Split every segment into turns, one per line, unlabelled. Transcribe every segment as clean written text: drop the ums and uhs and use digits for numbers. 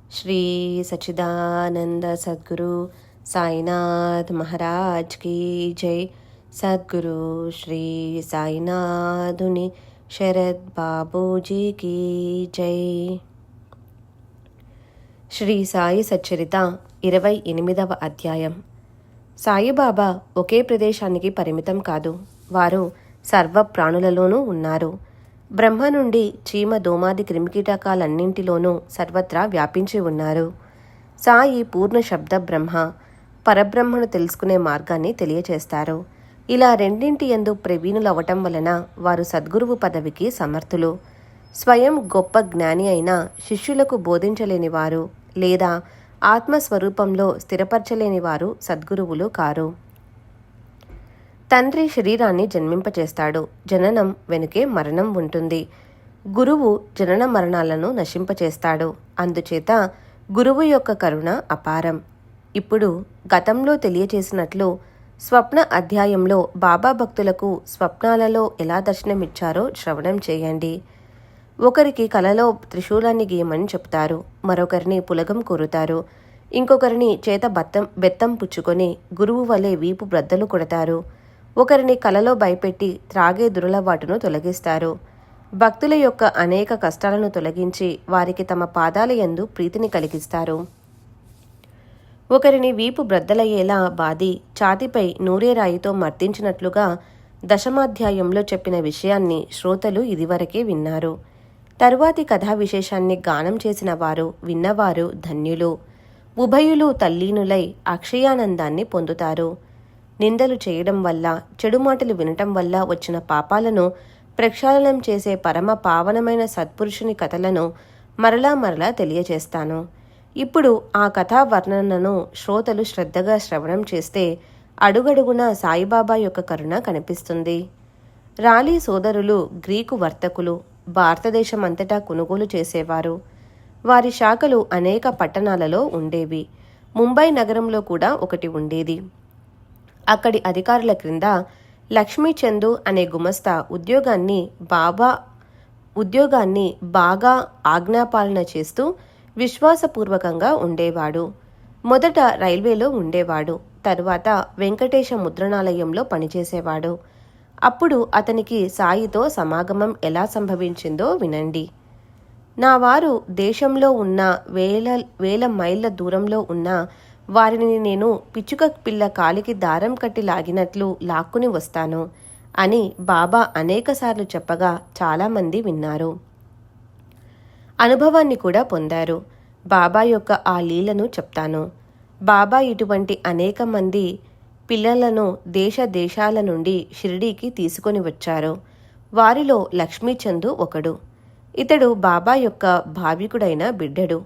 श्री सच्चिदानंद सद्गुरु साईनाथ महाराज की जय। सद्गुरु श्री साईनाथुनि शरद बाबूजी की जय। శ్రీ సాయి సచ్చరిత 28వ అధ్యాయం. సాయిబాబా ఒకే ప్రదేశానికి పరిమితం కాదు, వారు సర్వ ప్రాణులలోనూ ఉన్నారు. బ్రహ్మ నుండి చీమ దోమాది క్రిమికీటకాలన్నింటిలోనూ సర్వత్రా వ్యాపించి ఉన్నారు. సాయి పూర్ణ శబ్ద బ్రహ్మ, పరబ్రహ్మను తెలుసుకునే మార్గాన్ని తెలియచేస్తారు. ఇలా రెండింటి యందు ప్రవీణులవటం వలన వారు సద్గురువు పదవికి సమర్థులు. స్వయం గొప్ప జ్ఞాని అయిన శిష్యులకు బోధించలేని వారు లేదా ఆత్మస్వరూపంలో స్థిరపరచలేని వారు సద్గురువులు కారు. తండ్రి శరీరాన్ని జన్మింపచేస్తాడు, జననం వెనుకే మరణం ఉంటుంది. గురువు జనన మరణాలను నశింపచేస్తాడు. అందుచేత గురువు యొక్క కరుణ అపారం. ఇప్పుడు గతంలో తెలియచేసినట్లు స్వప్న అధ్యాయంలో బాబా భక్తులకు స్వప్నాలలో ఎలా దర్శనమిచ్చారో శ్రవణం చేయండి. ఒకరికి కలలో త్రిశూలాన్ని గీయమని చెప్తారు, మరొకరిని పులగం కోరుతారు, ఇంకొకరిని చేత బెత్తం పుచ్చుకొని గురువు వలె వీపు బ్రద్దలు కొడతారు. ఒకరిని కలలో భయపెట్టి త్రాగే దురలవాటును తొలగిస్తారు. భక్తుల యొక్క అనేక కష్టాలను తొలగించి వారికి తమ పాదాల యందు ప్రీతిని కలిగిస్తారు. ఒకరిని వీపు బ్రద్దలయ్యేలా బాది ఛాతిపై నూరేరాయితో మర్దించినట్లుగా దశమాధ్యాయంలో చెప్పిన విషయాన్ని శ్రోతలు ఇదివరకే విన్నారు. తరువాతి కథా విశేషాన్ని గానం చేసిన వారు విన్నవారు ధన్యులు. ఉభయులు తల్లీనులై అక్షయానందాన్ని పొందుతారు. నిందలు చేయడం వల్ల, చెడు మాటలు వినటం వల్ల వచ్చిన పాపాలను ప్రక్షాళనం చేసే పరమ పావనమైన సత్పురుషుని కథలను మరలా మరలా తెలియచేస్తాను. ఇప్పుడు ఆ కథా వర్ణనను శ్రోతలు శ్రద్ధగా శ్రవణం చేస్తే అడుగడుగునా సాయిబాబా యొక్క కరుణ కనిపిస్తుంది. రాలీ సోదరులు గ్రీకు వర్తకులు, భారతదేశం అంతటా కొనుగోలు చేసేవారు. వారి శాఖలు అనేక పట్టణాలలో ఉండేవి. ముంబై నగరంలో కూడా ఒకటి ఉండేది. అక్కడి అధికారుల క్రింద లక్ష్మీచందు అనే గుమస్తా ఉద్యోగాన్ని బాగా ఆజ్ఞాపాలన చేస్తూ విశ్వాసపూర్వకంగా ఉండేవాడు. మొదట రైల్వేలో ఉండేవాడు, తరువాత వెంకటేశ ముద్రణాలయంలో పనిచేసేవాడు. అప్పుడు అతనికి సాయితో సమాగమం ఎలా సంభవించిందో వినండి. నా వారు దేశంలో ఉన్న వేల మైళ్ళ దూరంలో ఉన్న వారిని నేను పిచ్చుక పిల్ల కాలికి దారం కట్టి లాగినట్లు లాక్కుని వస్తాను అని బాబా అనేకసార్లు చెప్పగా చాలామంది విన్నారు, అనుభవాన్ని కూడా పొందారు. బాబా యొక్క ఆ లీలను చెప్తాను. బాబా ఇటువంటి అనేక మంది పిల్లలను దేశాల నుండి షిరిడీకి తీసుకొని వచ్చారు. వారిలో లక్ష్మీచందు ఒకడు. ఇతడు బాబా యొక్క భావికుడైన బిడ్డడు.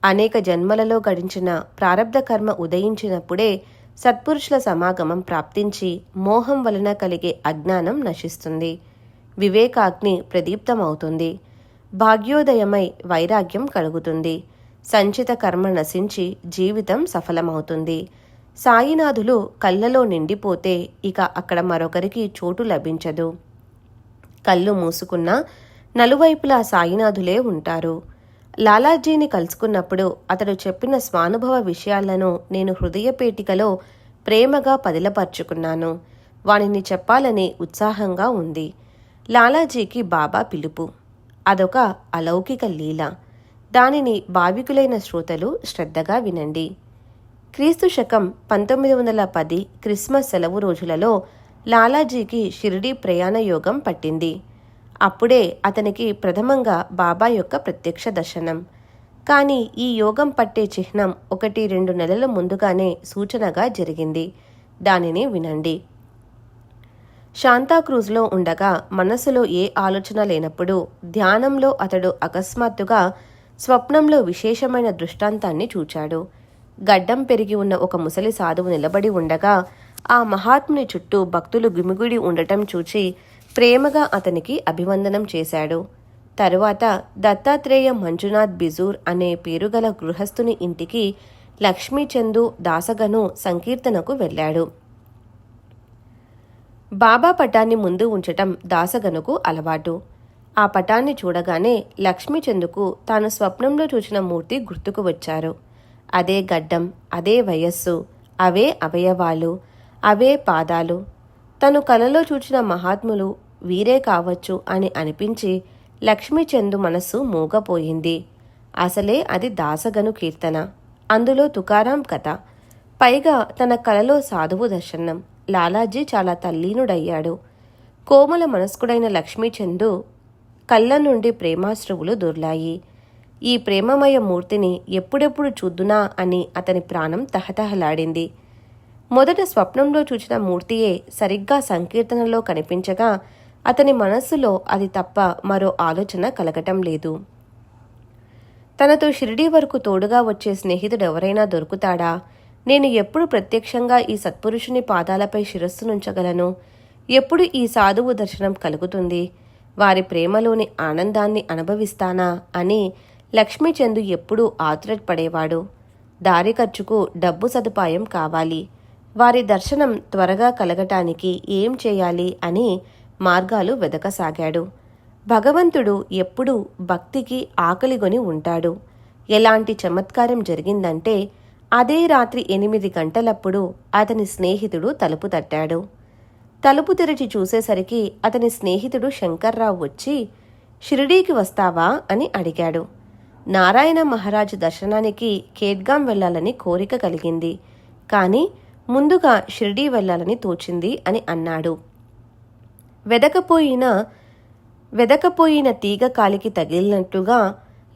అనేక జన్మలలో గడించిన ప్రారబ్ధ కర్మ ఉదయించినప్పుడే సత్పురుషుల సమాగమం ప్రాప్తించి మోహం వలన కలిగే అజ్ఞానం నశిస్తుంది. వివేకాగ్ని ప్రదీప్తమవుతుంది. భాగ్యోదయమై వైరాగ్యం కలుగుతుంది. సంచిత కర్మ నశించి జీవితం సఫలమవుతుంది. సాయినాథులు కళ్ళలో నిండిపోతే ఇక అక్కడ మరొకరికి చోటు లభించదు. కళ్ళు మూసుకున్నా నలువైపులా సాయినాథులే ఉంటారు. లాలాజీని కలుసుకున్నప్పుడు అతడు చెప్పిన స్వానుభవ విషయాలను నేను హృదయపేటికలో ప్రేమగా పదిలపరుచుకున్నాను. వానిని చెప్పాలని ఉత్సాహంగా ఉంది. లాలాజీకి బాబా పిలుపు అదొక అలౌకిక లీల. దానిని భావికులైన శ్రోతలు శ్రద్ధగా వినండి. క్రీస్తు శకం 1910 క్రిస్మస్ సెలవు రోజులలో లాలాజీకి షిరిడీ ప్రయాణ యోగం పట్టింది. అప్పుడే అతనికి ప్రథమంగా బాబా యొక్క ప్రత్యక్ష దర్శనం. కానీ ఈ యోగం పట్టే చిహ్నం 1-2 నెలల ముందుగానే సూచనగా జరిగింది. దానిని వినండి. శాంతాక్రూజ్లో ఉండగా మనస్సులో ఏ ఆలోచన లేనప్పుడు ధ్యానంలో అతడు అకస్మాత్తుగా స్వప్నంలో విశేషమైన దృష్టాంతాన్ని చూచాడు. గడ్డం పెరిగి ఉన్న ఒక ముసలి సాధువు నిలబడి ఉండగా ఆ మహాత్ముని చుట్టూ భక్తులు గుమిగుడి ఉండటం చూచి ప్రేమగా అతనికి అభివందనం చేశాడు. తరువాత దత్తాత్రేయ మంజునాథ్ బిజూర్ అనే పేరుగల గృహస్థుని ఇంటికి లక్ష్మీచందు దాసగను సంకీర్తనకు వెళ్ళాడు. బాబా పటాన్ని ముందు ఉంచటం దాసగనుకు అలవాటు. ఆ పటాన్ని చూడగానే లక్ష్మీచందుకు తాను స్వప్నంలో చూసిన మూర్తి గుర్తుకు వచ్చారు. అదే గడ్డం, అదే వయస్సు, అవే అవయవాలు, అవే పాదాలు. తను కలలో చూచిన మహాత్ములు వీరే కావచ్చు అని అనిపించి లక్ష్మీచందు మనస్సు మూగపోయింది. అసలే అది దాసగను కీర్తన, అందులో తుకారాం కథ. పైగా తన కలలో సాధువు దర్శనం. లాలాజీ చాలా తల్లీనుడయ్యాడు. కోమల మనస్కుడైన లక్ష్మీచందు కళ్ళ నుండి ప్రేమాశ్రువులు దొర్లాయి. ఈ ప్రేమమయ మూర్తిని ఎప్పుడెప్పుడు చూద్దునా అని అతని ప్రాణం తహతహలాడింది. మొదట స్వప్నంలో చూచిన మూర్తియే సరిగ్గా సంకీర్తనలో కనిపించగా అతని మనస్సులో అది తప్ప మరో ఆలోచన కలగటం లేదు. తనతో షిరిడీ వరకు తోడుగా వచ్చే స్నేహితుడెవరైనా దొరుకుతాడా? నేను ఎప్పుడు ప్రత్యక్షంగా ఈ సత్పురుషుని పాదాలపై శిరస్సునుంచగలను? ఎప్పుడు ఈ సాధువు దర్శనం కలుగుతుంది? వారి ప్రేమలోని ఆనందాన్ని అనుభవిస్తానా అని లక్ష్మీచందు ఎప్పుడూ ఆతురపడేవాడు. దారి ఖర్చుకు డబ్బు సదుపాయం కావాలి. వారి దర్శనం త్వరగా కలగటానికి ఏం చేయాలి అని మార్గాలు వెదకసాగాడు. భగవంతుడు ఎప్పుడూ భక్తికి ఆకలిగొని ఉంటాడు. ఎలాంటి చమత్కారం జరిగిందంటే అదే రాత్రి 8 గంటలప్పుడు అతని స్నేహితుడు తలుపు తట్టాడు. తలుపు తెరిచి చూసేసరికి అతని స్నేహితుడు శంకర్రావు వచ్చి, షిరిడీకి వస్తావా అని అడిగాడు. నారాయణ మహారాజు దర్శనానికి ఖేడ్గాం వెళ్లాలని కోరిక కలిగింది, కానీ ముందుగా షిరిడీ వెళ్లాలని తోచింది అని అన్నాడు. వెదకపోయిన తీగ కాలికి తగిలినట్లుగా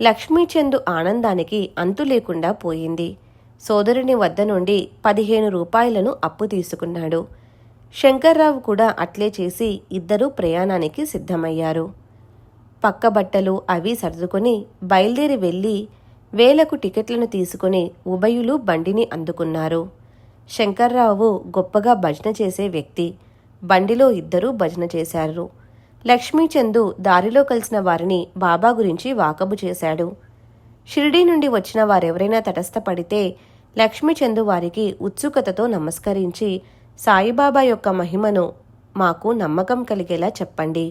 లక్ష్మీచందు ఆనందానికి అంతు లేకుండా పోయింది. సోదరుని వద్ద నుండి 15 రూపాయలను అప్పు తీసుకున్నాడు. శంకర్రావు కూడా అట్లే చేసి ఇద్దరూ ప్రయాణానికి సిద్ధమయ్యారు. పక్క బట్టలు అవి సర్దుకొని బయలుదేరి వెళ్ళి వేలకు టికెట్లను తీసుకుని ఉభయులు బండిని అందుకున్నారు. శంకర్రావు గొప్పగా భజన చేసే వ్యక్తి. బండిలో ఇద్దరూ భజన చేశారు. లక్ష్మీచందు దారిలో కలిసిన వారిని బాబా గురించి వాకబు చేశాడు. షిరిడీ నుండి వచ్చిన వారెవరైనా తటస్థపడితే లక్ష్మీచందు వారికి ఉత్సుకతతో నమస్కరించి, సాయిబాబా యొక్క మహిమను మాకు నమ్మకం కలిగేలా చెప్పండి.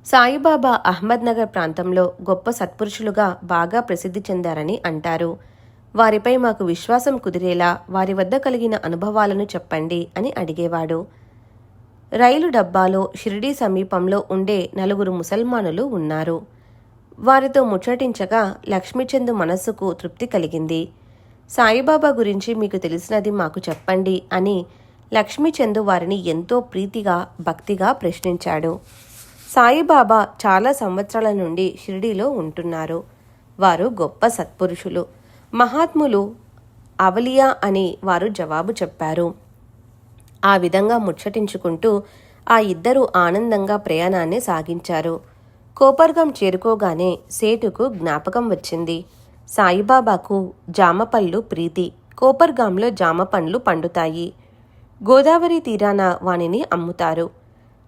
సాయిబాబా అహ్మద్నగర్ ప్రాంతంలో గొప్ప సత్పురుషులుగా బాగా ప్రసిద్ధి చెందారని అంటారు. వారిపై మాకు విశ్వాసం కుదిరేలా వారి వద్ద కలిగిన అనుభవాలను చెప్పండి అని అడిగేవాడు. రైలు డబ్బాలో షిరిడీ సమీపంలో ఉండే 4 ముసల్మానులు ఉన్నారు. వారితో ముచ్చటించగా లక్ష్మీచందు మనస్సుకు తృప్తి కలిగింది. సాయిబాబా గురించి మీకు తెలిసినది మాకు చెప్పండి అని లక్ష్మీచందు వారిని ఎంతో ప్రీతిగా భక్తిగా ప్రశ్నించాడు. సాయిబాబా చాలా సంవత్సరాల నుండి షిరిడీలో ఉంటున్నారు. వారు గొప్ప సత్పురుషులు, మహాత్ములు, అవలియా అని వారు జవాబు చెప్పారు. ఆ విధంగా ముచ్చటించుకుంటూ ఆ ఇద్దరూ ఆనందంగా ప్రయాణాన్ని సాగించారు. కోపర్గాం చేరుకోగానే సేటుకు జ్ఞాపకం వచ్చింది. సాయిబాబాకు జామపళ్ళు ప్రీతి. కోపర్గాంలో జామ పండ్లు పండుతాయి. గోదావరి తీరాన వానిని అమ్ముతారు.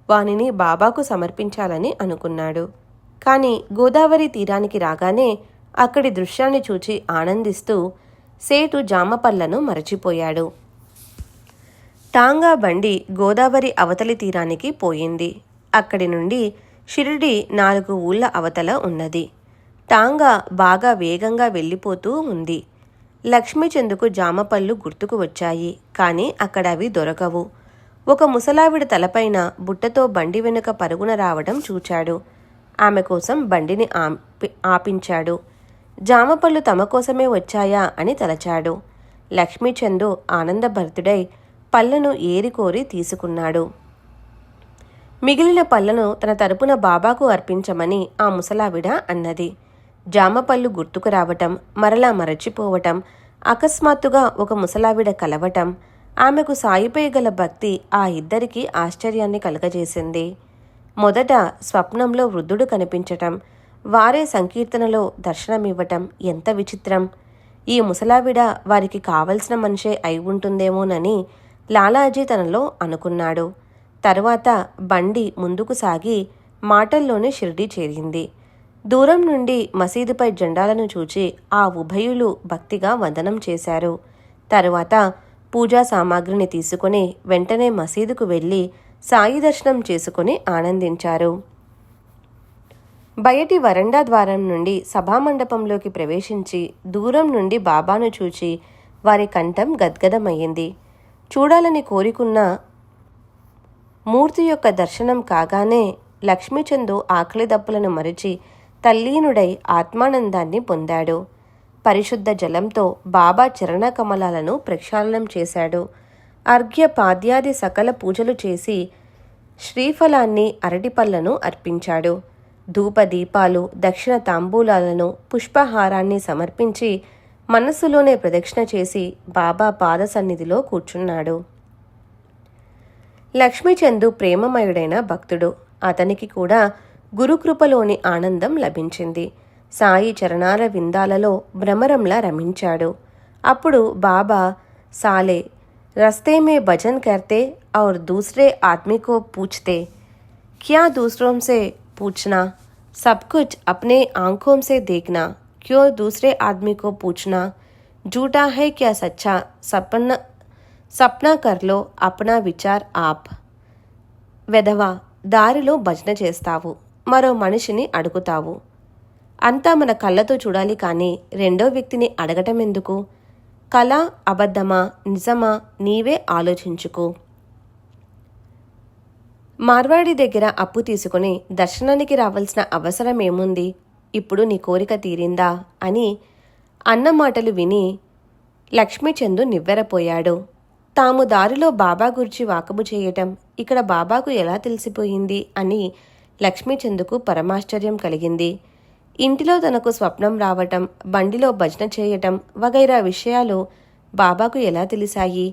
వానిని బాబాకు సమర్పించాలని అనుకున్నాడు. కాని గోదావరి తీరానికి రాగానే అక్కడి దృశ్యాన్ని చూచి ఆనందిస్తూ సేటు జామపళ్లను మరచిపోయాడు. టాంగా బండి గోదావరి అవతలి తీరానికి పోయింది. అక్కడి నుండి షిరిడీ 4 ఊళ్ళ అవతల ఉన్నది. టాంగా బాగా వేగంగా వెళ్ళిపోతూ ఉంది. లక్ష్మీచందుకు జామపళ్ళు గుర్తుకు వచ్చాయి, కానీ అక్కడ అవి దొరకవు. ఒక ముసలావిడ తలపైన బుట్టతో బండి వెనుక పరుగున రావడం చూచాడు. ఆమె కోసం బండిని ఆపించాడు. జామపళ్ళు తమ కోసమే వచ్చాయా అని తలచాడు. లక్ష్మీచందు ఆనందభరితుడై పళ్ళను ఏరికోరి తీసుకున్నాడు. మిగిలిన పళ్ళను తన తరపున బాబాకు అర్పించమని ఆ ముసలావిడ అన్నది. జామపళ్ళు గుర్తుకు రావటం, మరలా మరచిపోవటం, అకస్మాత్తుగా ఒక ముసలావిడ కలవటం, ఆమెకు సాయిపై గల భక్తి ఆ ఇద్దరికీ ఆశ్చర్యాన్ని కలుగజేసింది. మొదట స్వప్నంలో వృద్ధుడు కనిపించటం, వారే సంకీర్తనలో దర్శనమివ్వటం ఎంత విచిత్రం! ఈ ముసలావిడ వారికి కావలసిన మనిషే అయి ఉంటుందేమోనని లాలాజీ తనలో అనుకున్నాడు. తరువాత బండి ముందుకు సాగి మాటల్లోనే షిరిడీ చేరింది. దూరం నుండి మసీదుపై జెండాలను చూచి ఆ ఉభయులు భక్తిగా వందనం చేశారు. తరువాత పూజా సామాగ్రిని తీసుకుని వెంటనే మసీదుకు వెళ్ళి సాయి దర్శనం చేసుకుని ఆనందించారు. బయటి వరండా ద్వారం నుండి సభామండపంలోకి ప్రవేశించి దూరం నుండి బాబాను చూచి వారి కంఠం గద్గదమయ్యింది. చూడాలని కోరుకున్న మూర్తి యొక్క దర్శనం కాగానే లక్ష్మీచందు ఆకలి దప్పులను మరిచి తల్లీనుడై ఆత్మానందాన్ని పొందాడు. పరిశుద్ధ జలంతో బాబా చరణ కమలాలను ప్రక్షాళనం చేశాడు. అర్ఘ్య పాద్యాది సకల పూజలు చేసి శ్రీఫలాన్ని అరటిపళ్లను అర్పించాడు. ధూపదీపాలు దక్షిణ తాంబూలాలను పుష్పహారాన్ని సమర్పించి మనస్సులోనే ప్రదక్షిణ చేసి బాబా పాద సన్నిధిలో కూర్చున్నాడు. లక్ష్మీచందు ప్రేమమయుడైన భక్తుడు. అతనికి కూడా గురుకృపలోని ఆనందం లభించింది. సాయి చరణాల విందాలలో భ్రమరంలా రమించాడు. అప్పుడు బాబా సాలే రస్తే మే భజన్ కర్తే और दूसरे आदमी को पूछते क्या दूसरों से पूछना सब कुछ अपने आंखों से देखना क्यों दूसरे आदमी को पूछना झूठा है क्या सच्चा सपना कर लो अपना विचार आप వెధవా దారిలో భజన చేస్తావు, మరో మనిషిని అడుగుతావు. అంతా మన కళ్ళతో చూడాలి కానీ రెండో వ్యక్తిని అడగటం ఎందుకు? కళ అబద్ధమా నిజమా నీవే ఆలోచించుకో. మార్వాడి దగ్గర అప్పు తీసుకుని దర్శనానికి రావాల్సిన అవసరం ఏముంది? ఇప్పుడు నీ కోరిక తీరిందా అని అన్న మాటలు విని లక్ష్మీచందు నివ్వెరపోయాడు. తాము దారిలో బాబా గురించి వాకబు చేయటం ఇక్కడ బాబాకు ఎలా తెలిసిపోయింది అని లక్ష్మీచందుకు పరమాశ్చర్యం కలిగింది. ఇంటిలో తనకు స్వప్నం రావటం, బండిలో భజన చేయటం వగైరా విషయాలు బాబాకు ఎలా తెలిసాయి?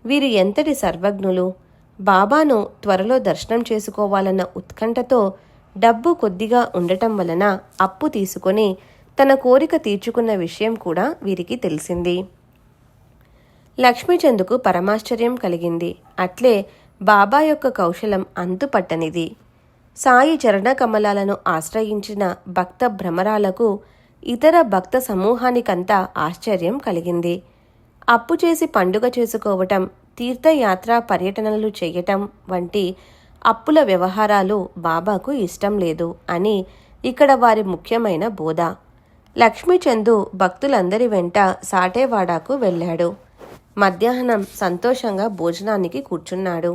వీరు ఎంతటి సర్వజ్ఞులు! బాబాను త్వరలో దర్శనం చేసుకోవాలన్న ఉత్కంఠతో డబ్బు కొద్దిగా ఉండటం వలన అప్పు తీసుకొని తన కోరిక తీర్చుకున్న విషయం కూడా వీరికి తెలిసింది. లక్ష్మీచందుకు పరమాశ్చర్యం కలిగింది. అట్లే బాబా యొక్క కౌశలం అంతుపట్టనిది. సాయి చరణ కమలాలను ఆశ్రయించిన భక్త భ్రమరాలకు ఇతర భక్త సమూహానికంతా ఆశ్చర్యం కలిగింది. అప్పు చేసి పండుగ చేసుకోవటం, తీర్థయాత్ర పర్యటనలు చేయటం వంటి అప్పుల వ్యవహారాలు బాబాకు ఇష్టం లేదు అని ఇక్కడ వారి ముఖ్యమైన బోధ. లక్ష్మీచందు భక్తులందరి వెంట సాటేవాడాకు వెళ్ళాడు. మధ్యాహ్నం సంతోషంగా భోజనానికి కూర్చున్నాడు.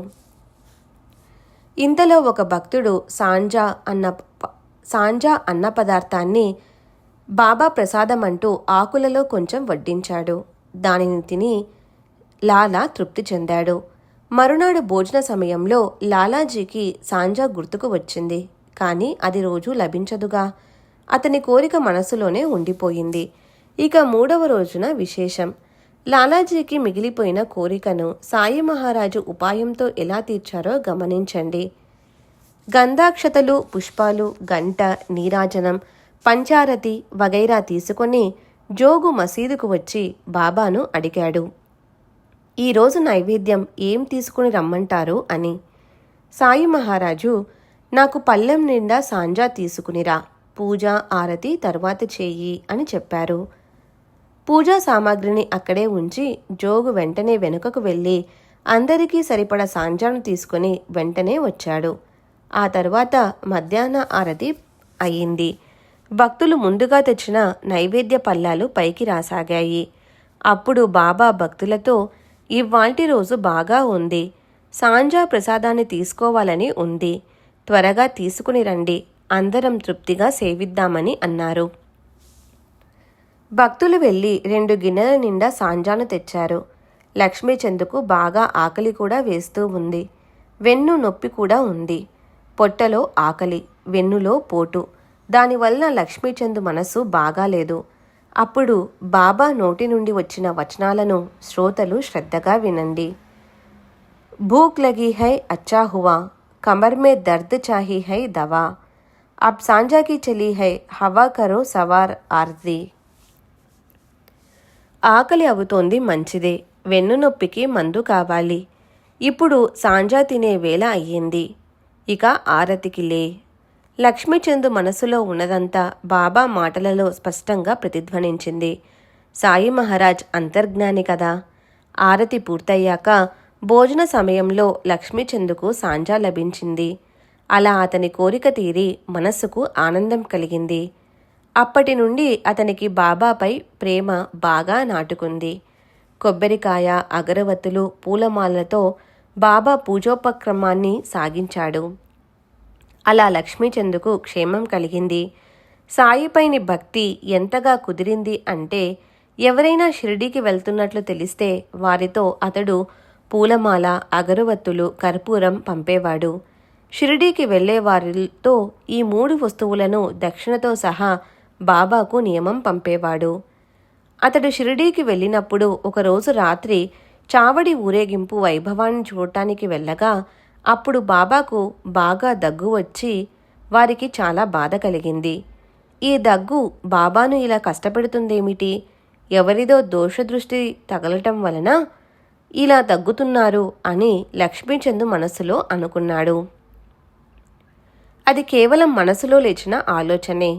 ఇంతలో ఒక భక్తుడు సాంజా అన్న పదార్థాన్ని బాబా ప్రసాదమంటూ ఆకులలో కొంచెం వడ్డించాడు. దానిని తిని లాలా తృప్తి చెందాడు. మరునాడు భోజన సమయంలో లాలాజీకి సాంజా గుర్తుకు వచ్చింది. కానీ అది రోజూ లభించదుగా. అతని కోరిక మనసులోనే ఉండిపోయింది. ఇక 3వ రోజున విశేషం. లాలాజీకి మిగిలిపోయిన కోరికను సాయి మహారాజు ఉపాయంతో ఎలా తీర్చారో గమనించండి. గంధాక్షతలు, పుష్పాలు, గంట, నీరాజనం, పంచారతి వగైరా తీసుకొని జోగు మసీదుకు వచ్చి బాబాను అడిగాడు, ఈరోజు నైవేద్యం ఏం తీసుకుని రమ్మంటారు అని. సాయి మహారాజు, నాకు పళ్ళెం నిండా సాంజా తీసుకునిరా, పూజ ఆరతి తరువాత చేయి అని చెప్పారు. పూజా సామాగ్రిని అక్కడే ఉంచి జోగు వెంటనే వెనుకకు వెళ్ళి అందరికీ సరిపడ సాంజాను తీసుకుని వెంటనే వచ్చాడు. ఆ తరువాత మధ్యాహ్న ఆరతి అయింది. భక్తులు ముందుగా తెచ్చిన నైవేద్య పళ్ళాలు పైకి రాసాగాయి. అప్పుడు బాబా భక్తులతో, ఇవ్వాల్టి రోజు బాగా ఉంది, సాంజా ప్రసాదాన్ని తీసుకోవాలని ఉంది, త్వరగా తీసుకుని రండి, అందరం తృప్తిగా సేవిద్దామని అన్నారు. భక్తులు వెళ్ళి 2 గిన్నెల నిండా సాంజాను తెచ్చారు. లక్ష్మీచందుకు బాగా ఆకలి కూడా వేస్తూ ఉంది. వెన్ను నొప్పి కూడా ఉంది. పొట్టలో ఆకలి, వెన్నులో పోటు. దానివల్ల లక్ష్మీచందు మనసు బాగాలేదు. అప్పుడు బాబా నోటి నుండి వచ్చిన వచనాలను శ్రోతలు శ్రద్ధగా వినండి. భూక్ లగి హై అచ్చా హువా, కమర్ మే దర్ద్ చాహీ హై దవా, అబ్ సాంజాకి చలి హై హవా కరో సవార్ ఆర్ది. ఆకలి అవుతోంది మంచిదే, వెన్ను నొప్పికి మందు కావాలి. ఇప్పుడు సాంజా తినే వేళ అయ్యింది, ఇక ఆరతికి లే. లక్ష్మీచందు మనసులో ఉన్నదంతా బాబా మాటలలో స్పష్టంగా ప్రతిధ్వనించింది. సాయి మహారాజ్ అంతర్జ్ఞాని కదా. ఆరతి పూర్తయ్యాక భోజన సమయంలో లక్ష్మీచందుకు సాంజా లభించింది. అలా అతని కోరిక తీరి మనస్సుకు ఆనందం కలిగింది. అప్పటి నుండి అతనికి బాబాపై ప్రేమ బాగా నాటుకుంది. కొబ్బరికాయ, అగరవత్తులు, పూలమాలతో బాబా పూజోపక్రమాన్ని సాగించాడు. అలా లక్ష్మీచందుకు క్షేమం కలిగింది. సాయిపైని భక్తి ఎంతగా కుదిరింది అంటే ఎవరైనా షిరిడీకి వెళ్తున్నట్లు తెలిస్తే వారితో అతడు పూలమాల, అగరవత్తులు, కర్పూరం పంపేవాడు. షిరిడీకి వెళ్లే వారితో ఈ 3 వస్తువులను దక్షిణతో సహా బాబాకు నియమం పంపేవాడు. అతడు షిరిడీకి వెళ్ళినప్పుడు ఒకరోజు రాత్రి చావడి ఊరేగింపు వైభవాన్ని చూడటానికి వెళ్ళగా అప్పుడు బాబాకు బాగా దగ్గు వచ్చి వారికి చాలా బాధ కలిగింది. ఈ దగ్గు బాబాను ఇలా కష్టపెడుతుందేమిటి? ఎవరిదో దోషదృష్టి తగలటం వలన ఇలా దగ్గుతున్నారు అని లక్ష్మీచందు మనసులో అనుకున్నాడు. అది కేవలం మనసులో లేచిన ఆలోచనే.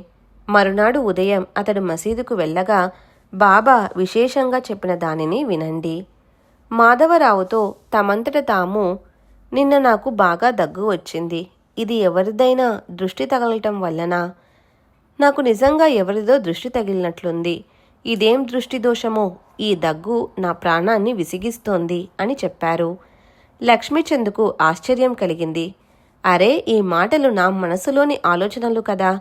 మరునాడు ఉదయం అతడు మసీదుకు వెళ్ళగా బాబా విశేషంగా చెప్పిన దానిని వినండి. మాధవరావుతో తమంతట తాము, నిన్న నాకు బాగా దగ్గు వచ్చింది. ఇది ఎవరిదైనా దృష్టి తగలటం వల్లనా? నాకు నిజంగా ఎవరిదో దృష్టి తగిలినట్లుంది. ఇదేం దృష్టి దోషమో? ఈ దగ్గు నా ప్రాణాన్ని విసిగిస్తోంది అని చెప్పారు. లక్ష్మీచందుకు ఆశ్చర్యం కలిగింది. అరే, ఈ మాటలు నా మనసులోని ఆలోచనలు కదా,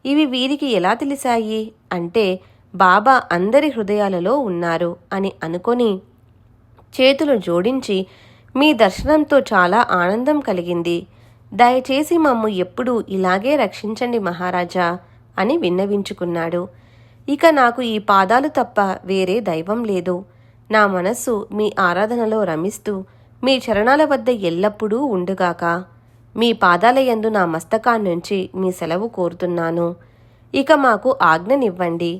ఇవి వీరికి ఎలా తెలిసాయి అంటే బాబా అందరి హృదయాలలో ఉన్నారు అని అనుకొని చేతులు జోడించి, మీ దర్శనంతో చాలా ఆనందం కలిగింది. దయచేసి మమ్ము ఎప్పుడూ ఇలాగే రక్షించండి మహారాజా అని విన్నవించుకున్నాడు. ఇక నాకు ఈ పాదాలు తప్ప వేరే దైవం లేదు. నా మనస్సు మీ ఆరాధనలో రమిస్తూ మీ చరణాల వద్ద ఎల్లప్పుడూ ఉండుగాక. మీ పాదాలయందు నా మస్తకాన్నుంచి మీ సెలవు కోరుతున్నాను. ఇక మాకు ఆజ్ఞనివ్వండి.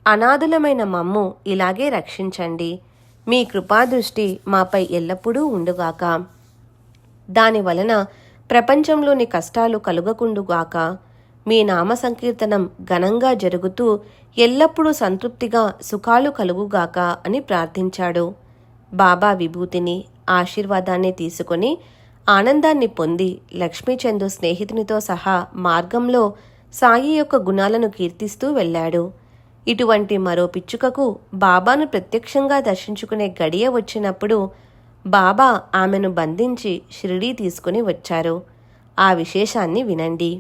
అనాథులమైన మమ్ము ఇలాగే రక్షించండి. మీ కృపాదృష్టి మాపై ఎల్లప్పుడూ ఉండుగాక. దానివలన ప్రపంచంలోని కష్టాలు కలుగకుండుగాక. మీ నామ సంకీర్తనం ఘనంగా జరుగుతూ ఎల్లప్పుడూ సంతృప్తిగా సుఖాలు కలుగుగాక అని ప్రార్థించాడు. బాబా విభూతిని, ఆశీర్వాదాన్ని తీసుకొని ఆనందాన్ని పొంది లక్ష్మీచందు స్నేహితునితో సహా మార్గంలో సాయి యొక్క గుణాలను కీర్తిస్తూ వెళ్ళాడు. ఇటువంటి మరో పిచ్చుకకు బాబాను ప్రత్యక్షంగా దర్శించుకునే గడియ వచ్చినప్పుడు బాబా ఆమెను బంధించి షిరిడీ తీసుకుని వచ్చారు. ఆ విశేషాన్ని వినండి.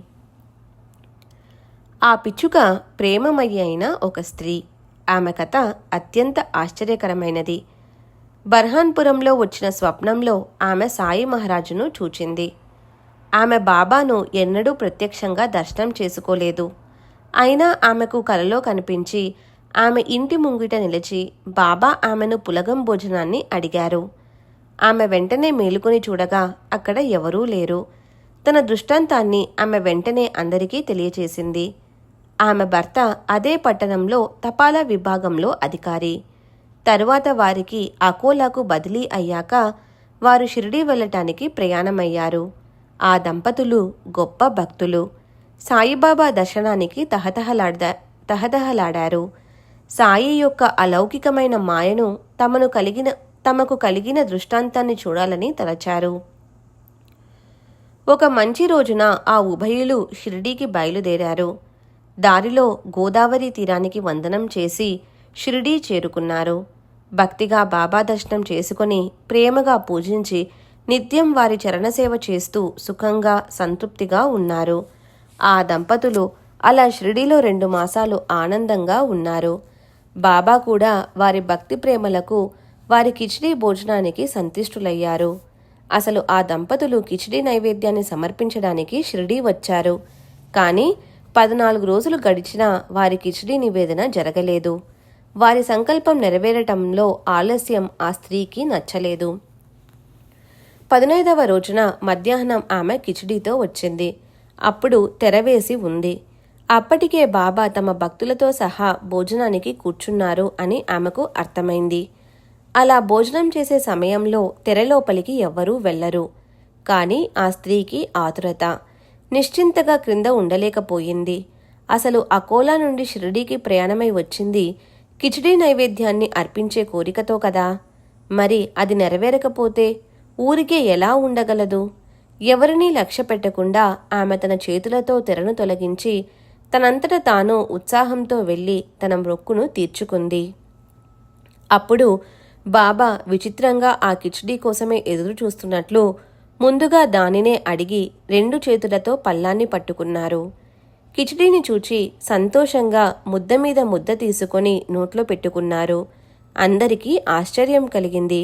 ఆ పిచ్చుక ప్రేమమయ్యి అయిన ఒక స్త్రీ. ఆమె కథ అత్యంత ఆశ్చర్యకరమైనది. బర్హాన్పురంలో వచ్చిన స్వప్నంలో ఆమె సాయి మహారాజును చూచింది. ఆమె బాబాను ఎన్నడూ ప్రత్యక్షంగా దర్శనం చేసుకోలేదు. అయినా ఆమెకు కలలో కనిపించి ఆమె ఇంటి ముంగిట నిలిచి బాబా ఆమెను పులగం భోజనాన్ని అడిగారు. ఆమె వెంటనే మేలుకొని చూడగా అక్కడ ఎవరూ లేరు. తన దృష్టాంతాన్ని ఆమె వెంటనే అందరికీ తెలియచేసింది. ఆమె భర్త అదే పట్టణంలో తపాలా విభాగంలో అధికారి. తరువాత వారికి అకోలాకు బదిలీ అయ్యాక వారు షిరిడీ వెళ్ళటానికి ప్రయాణమయ్యారు. ఆ దంపతులు గొప్ప భక్తులు. సాయిబాబా దర్శనానికి తహతహలాడారు. సాయి యొక్క అలౌకికమైన మాయను తమకు కలిగిన దృష్టాంతాన్ని చూడాలని తలచారు. ఒక మంచి రోజున ఆ ఉభయులు షిరిడీకి బయలుదేరారు. దారిలో గోదావరి తీరానికి వందనం చేసి షిరిడీ చేరుకున్నారు. భక్తిగా బాబా దర్శనం చేసుకుని ప్రేమగా పూజించి నిత్యం వారి చరణసేవ చేస్తూ సుఖంగా సంతృప్తిగా ఉన్నారు. ఆ దంపతులు అలా షిరిడీలో 2 మాసాలు ఆనందంగా ఉన్నారు. బాబా కూడా వారి భక్తి ప్రేమలకు వారి కిచిడీ భోజనానికి సంతుష్టులయ్యారు. అసలు ఆ దంపతులు కిచిడీ నైవేద్యాన్ని సమర్పించడానికి షిరిడీ వచ్చారు. కానీ 14 రోజులు గడిచినా వారి కిచిడీ నివేదన జరగలేదు. వారి సంకల్పం నెరవేరటంలో ఆలస్యం ఆ స్త్రీకి నచ్చలేదు. 15వ రోజున మధ్యాహ్నం ఆమె కిచిడీతో వచ్చింది. అప్పుడు తెరవేసి ఉంది. అప్పటికే బాబా తమ భక్తులతో సహా భోజనానికి కూర్చున్నారు అని ఆమెకు అర్థమైంది. అలా భోజనం చేసే సమయంలో తెరలోపలికి ఎవ్వరూ వెళ్లరు. కాని ఆ స్త్రీకి ఆతురత. నిశ్చింతగా క్రింద ఉండలేకపోయింది. అసలు అకోలా నుండి షిరిడీకి ప్రయాణమై వచ్చింది కిచిడీ నైవేద్యాన్ని అర్పించే కోరికతో కదా. మరి అది నెరవేరకపోతే ఊరికే ఎలా ఉండగలదు? ఎవరినీ లక్ష్య పెట్టకుండా ఆమె తన చేతులతో తెరను తొలగించి తనంతట తాను ఉత్సాహంతో వెళ్ళి తన మొక్కును తీర్చుకుంది. అప్పుడు బాబా విచిత్రంగా ఆ కిచిడీ కోసమే ఎదురు చూస్తున్నట్లు ముందుగా దానినే అడిగి 2 చేతులతో పళ్ళాన్ని పట్టుకున్నారు. కిచిడీని చూచి సంతోషంగా ముద్ద మీద ముద్ద తీసుకొని నోట్లో పెట్టుకున్నారు. అందరికీ ఆశ్చర్యం కలిగింది.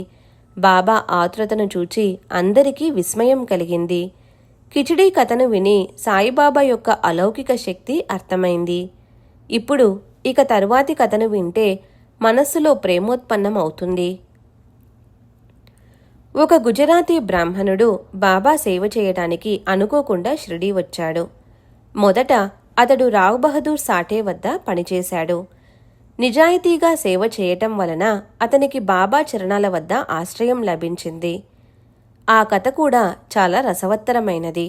బాబా ఆతురతను చూచి అందరికీ విస్మయం కలిగింది. కిచిడీ కథను విని సాయిబాబా యొక్క అలౌకిక శక్తి అర్థమైంది. ఇప్పుడు ఇక తరువాతి కథను వింటే మనస్సులో ప్రేమోత్పన్నం అవుతుంది. ఒక గుజరాతీ బ్రాహ్మణుడు బాబా సేవ చేయటానికి అనుకోకుండా షిరిడీ వచ్చాడు. మొదట అతడు రావ్ బహదూర్ సాఠే వద్ద పనిచేశాడు. నిజాయితీగా సేవ చేయటం వలన అతనికి బాబా చరణాల వద్ద ఆశ్రయం లభించింది. ఆ కథ కూడా చాలా రసవత్తరమైనది.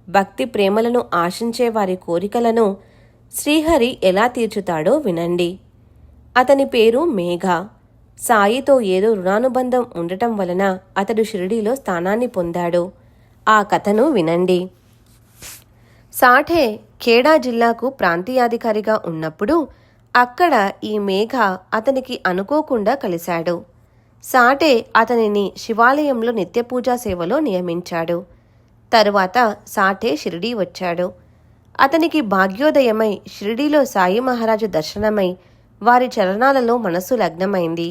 భక్తి ప్రేమలను ఆశించే వారి కోరికలను శ్రీహరి ఎలా తీర్చుతాడో వినండి. అతని పేరు మేఘ. సాయితో ఏదో రుణానుబంధం ఉండటం వలన అతడు షిరిడీలో స్థానాన్ని పొందాడు. ఆ కథను వినండి. సాఠే ఖేడా జిల్లాకు ప్రాంతీయాధికారిగా ఉన్నప్పుడు అక్కడ ఈ మేఘ అతనికి అనుకోకుండా కలిశాడు. సాఠే అతనిని శివాలయంలో నిత్యపూజా సేవలో నియమించాడు. తరువాత సాఠే షిరిడీ వచ్చాడు. అతనికి భాగ్యోదయమై షిరిడీలో సాయి మహారాజు దర్శనమై వారి చరణాలలో మనస్సు లగ్నమైంది.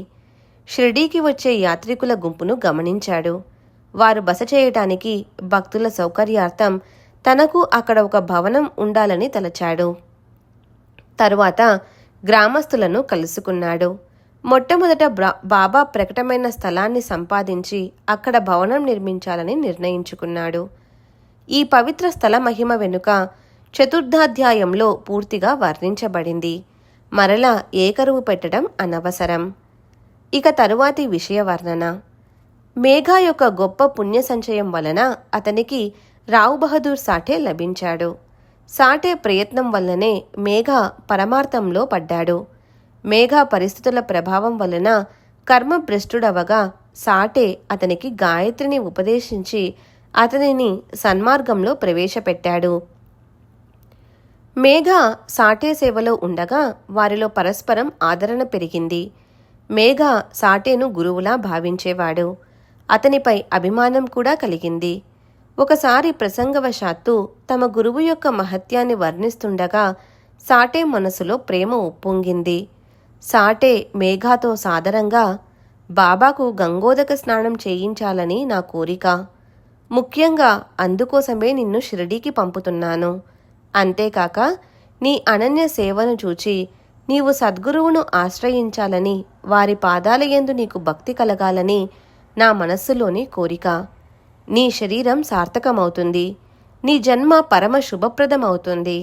షిరిడీకి వచ్చే యాత్రికుల గుంపును గమనించాడు. వారు బస చేయటానికి భక్తుల సౌకర్యార్థం తనకు అక్కడ ఒక భవనం ఉండాలని తలచాడు. తరువాత గ్రామస్తులను కలుసుకున్నాడు. మొట్టమొదట బాబా ప్రకటమైన స్థలాన్ని సంపాదించి అక్కడ భవనం నిర్మించాలని నిర్ణయించుకున్నాడు. ఈ పవిత్ర స్థల మహిమ వెనుక చతుర్థాధ్యాయంలో పూర్తిగా వర్ణించబడింది. మరలా ఏకరువు పెట్టడం అనవసరం. ఇక తరువాతి విషయ వర్ణన. మేఘ యొక్క గొప్ప పుణ్య సంచయం వలన అతనికి రావ్ బహదూర్ సాఠే లభించాడు. సాఠే ప్రయత్నం వల్లనే మేఘ పరమార్థంలో పడ్డాడు. మేఘ పరిస్థితుల ప్రభావం వలన కర్మభ్రష్టుడవగా సాఠే అతనికి గాయత్రిని ఉపదేశించి అతనిని సన్మార్గంలో ప్రవేశపెట్టాడు. మేఘ సాఠే సేవలో ఉండగా వారిలో పరస్పరం ఆదరణ పెరిగింది. మేఘ సాఠేను గురువులా భావించేవాడు. అతనిపై అభిమానం కూడా కలిగింది. ఒకసారి ప్రసంగవశాత్తు తమ గురువు యొక్క మహత్యాన్ని వర్ణిస్తుండగా సాఠే మనసులో ప్రేమ ఉప్పొంగింది. సాఠే మేఘాతో సాదరంగా, బాబాకు గంగోదక స్నానం చేయించాలని నా కోరిక. ముఖ్యంగా అందుకోసమే నిన్ను షిరిడీకి పంపుతున్నాను. అంతేకాక నీ అనన్య సేవను చూచి నీవు సద్గురువును ఆశ్రయించాలని, వారి పాదాల యందు నీకు భక్తి కలగాలని నా మనస్సులోని కోరిక. నీ శరీరం సార్థకమవుతుంది. నీ జన్మ పరమ శుభప్రదమవుతుంది.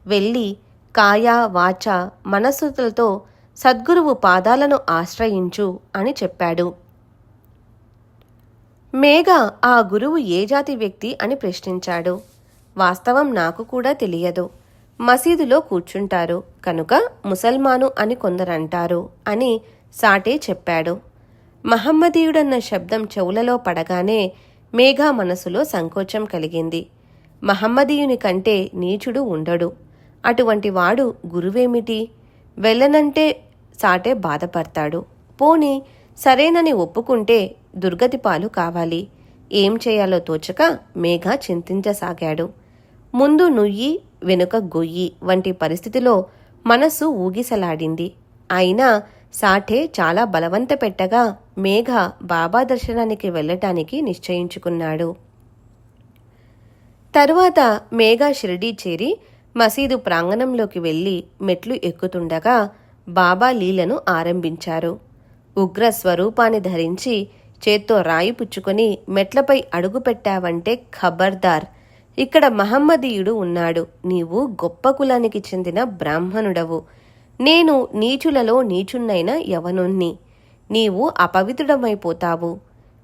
వెళ్ళి కాయ వాచ మనస్సులతో సద్గురువు పాదాలను ఆశ్రయించు అని చెప్పాడు. మేఘ ఆ గురువు ఏ జాతి వ్యక్తి అని ప్రశ్నించాడు. వాస్తవం నాకు కూడా తెలియదు. మసీదులో కూర్చుంటారు కనుక ముసల్మాను అని కొందరంటారు అని సాఠే చెప్పాడు. మహమ్మదీయుడన్న శబ్దం చెవులలో పడగానే మేఘ మనసులో సంకోచం కలిగింది. మహమ్మదీయుని కంటే నీచుడు ఉండడు. అటువంటి వాడు గురువేమిటి? వెళ్ళనంటే సాఠే బాధపడతాడు. పోనీ సరేనని ఒప్పుకుంటే దుర్గతి పాలు కావాలి. ఏం చేయాలో తోచక మేఘ చింతించసాగాడు. ముందు నుయ్యి వెనుక గొయ్యి వంటి పరిస్థితిలో మనస్సు ఊగిసలాడింది. అయినా సాఠే చాలా బలవంత పెట్టగా మేఘ బాబా దర్శనానికి వెళ్ళటానికి నిశ్చయించుకున్నాడు. తరువాత మేఘ షిరిడీ చేరి మసీదు ప్రాంగణంలోకి వెళ్ళి మెట్లు ఎక్కుతుండగా బాబా లీలను ఆరంభించారు. ఉగ్ర స్వరూపాన్ని ధరించి చేత్తో రాయి పుచ్చుకొని మెట్లపై అడుగుపెట్టావంటే ఖబర్దార్, ఇక్కడ మహమ్మదీయుడు ఉన్నాడు. నీవు గొప్ప కులానికి చెందిన బ్రాహ్మణుడవు. నేను నీచులలో నీచున్నైన యవనుణ్ణి. నీవు అపవిత్రుడమైపోతావు.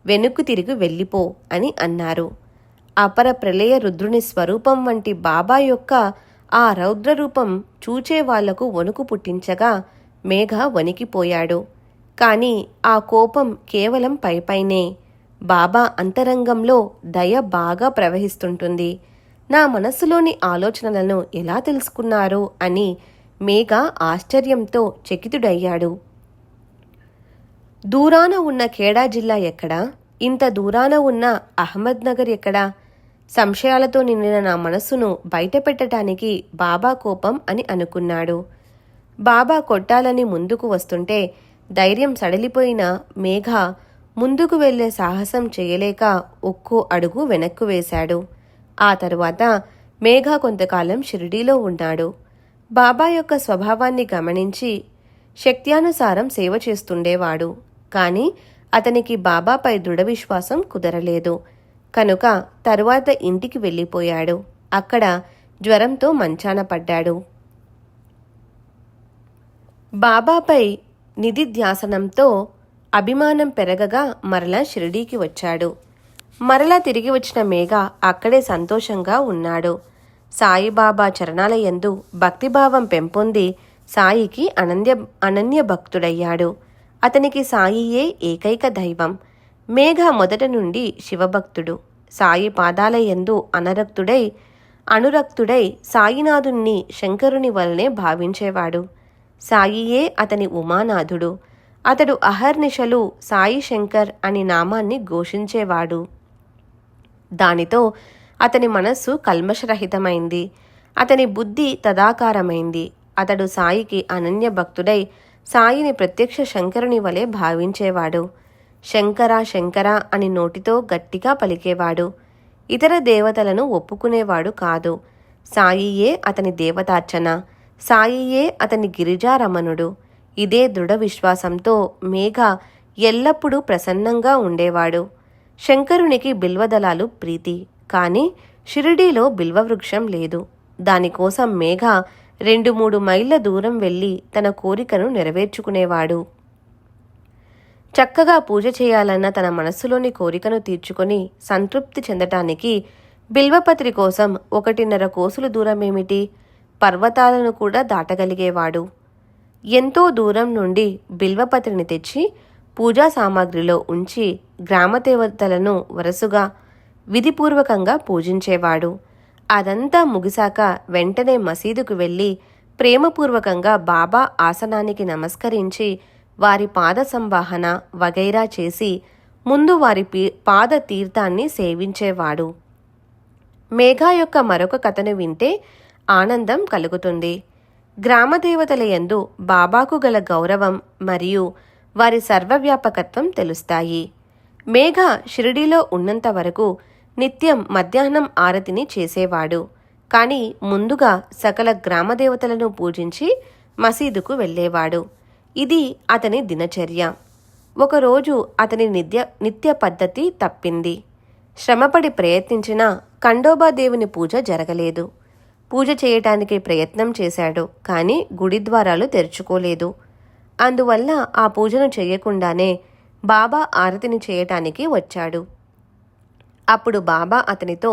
వెనుక్కు తిరిగి వెళ్ళిపో అని అన్నారు. అపర ప్రళయ రుద్రుని స్వరూపం వంటి బాబా యొక్క ఆ రౌద్రరూపం చూచేవాళ్లకు వణుకు పుట్టించగా మేఘ వణికిపోయాడు. కాని ఆ కోపం కేవలం పైపైనే. బాబా అంతరంగంలో దయ బాగా ప్రవహిస్తుంటుంది. నా మనస్సులోని ఆలోచనలను ఎలా తెలుసుకున్నారు అని మేఘ ఆశ్చర్యంతో చకితుడయ్యాడు. దూరాన ఉన్న ఖేడా జిల్లా ఎక్కడా? ఇంత దూరాన ఉన్న అహ్మద్నగర్ ఎక్కడా? సంశయాలతో నిండిన నా మనస్సును బయటపెట్టడానికి బాబా కోపం అని అనుకున్నాడు. బాబా కొట్టాలని ముందుకు వస్తుంటే ధైర్యం సడలిపోయిన మేఘ ముందుకు వెళ్లే సాహసం చేయలేక ఒక్కో అడుగు వెనక్కు వేశాడు. ఆ తరువాత మేఘ కొంతకాలం షిరిడీలో ఉన్నాడు. బాబా యొక్క స్వభావాన్ని గమనించి శక్త్యానుసారం సేవ చేస్తుండేవాడు. కానీ అతనికి బాబాపై దృఢ విశ్వాసం కుదరలేదు. కనుక తరువాత ఇంటికి వెళ్ళిపోయాడు. అక్కడ జ్వరంతో మంచాన పడ్డాడు. బాబాపై నిధిధ్యాసనంతో అభిమానం పెరగగా మరలా షిరిడీకి వచ్చాడు. మరలా తిరిగి వచ్చిన మేఘ అక్కడే సంతోషంగా ఉన్నాడు. సాయిబాబా చరణాల యందు భక్తిభావం పెంపొంది సాయికి అనన్య భక్తుడయ్యాడు. అతనికి సాయియే ఏకైక దైవం. మేఘ మొదట నుండి శివభక్తుడు. సాయి పాదాల యందు అనురక్తుడై సాయినాథుణ్ణి శంకరుని వలనే భావించేవాడు. సాయియే అతని ఉమానాథుడు. అతడు అహర్నిశలు సాయి శంకర్ అని నామాన్ని ఘోషించేవాడు. దానితో అతని మనస్సు కల్మషరహితమైంది. అతని బుద్ధి తదాకారమైంది. అతడు సాయికి అనన్య భక్తుడై సాయిని ప్రత్యక్ష శంకరుని వలె భావించేవాడు. శంకర శంకర అని నోటితో గట్టిగా పలికేవాడు. ఇతర దేవతలను ఒప్పుకునేవాడు కాదు. సాయియే అతని దేవతార్చన. సాయియే అతని గిరిజారమణుడు. ఇదే దృఢ విశ్వాసంతో మేఘ ఎల్లప్పుడూ ప్రసన్నంగా ఉండేవాడు. శంకరునికి బిల్వదళాలు ప్రీతి. కానీ షిరిడీలో బిల్వవృక్షం లేదు. దానికోసం మేఘ 2-3 మైళ్ళ దూరం వెళ్ళి తన కోరికను నెరవేర్చుకునేవాడు. చక్కగా పూజ చేయాలన్న తన మనస్సులోని కోరికను తీర్చుకొని సంతృప్తి చెందటానికి బిల్వపత్రి కోసం 1.5 కోసులు దూరమేమిటి, పర్వతాలను కూడా దాటగలిగేవాడు. ఎంతో దూరం నుండి బిల్వపత్రిని తెచ్చి పూజా సామాగ్రిలో ఉంచి గ్రామదేవతలను వరుసగా విధిపూర్వకంగా పూజించేవాడు. అదంతా ముగిశాక వెంటనే మసీదుకు వెళ్ళి ప్రేమపూర్వకంగా బాబా ఆసనానికి నమస్కరించి వారి పాద సంవాహన వగైరా చేసి ముందు వారి పాద తీర్థాన్ని సేవించేవాడు. మేఘా యొక్క మరొక కథను వింటే ఆనందం కలుగుతుంది. గ్రామదేవతల యందు బాబాకు గల గౌరవం మరియు వారి సర్వవ్యాపకత్వం తెలుస్తాయి. మేఘ షిరిడీలో ఉన్నంత వరకు నిత్యం మధ్యాహ్నం ఆరతిని చేసేవాడు. కానీ ముందుగా సకల గ్రామదేవతలను పూజించి మసీదుకు వెళ్ళేవాడు. ఇది అతని దినచర్య. ఒకరోజు అతని నిత్య పద్ధతి తప్పింది. శ్రమపడి ప్రయత్నించినా ఖండోబాదేవుని పూజ జరగలేదు. పూజ చేయటానికి ప్రయత్నం చేశాడు. కానీ గుడి ద్వారాలు తెరుచుకోలేదు. అందువల్ల ఆ పూజను చేయకుండానే బాబా ఆరతిని చేయటానికి వచ్చాడు. అప్పుడు బాబా అతనితో,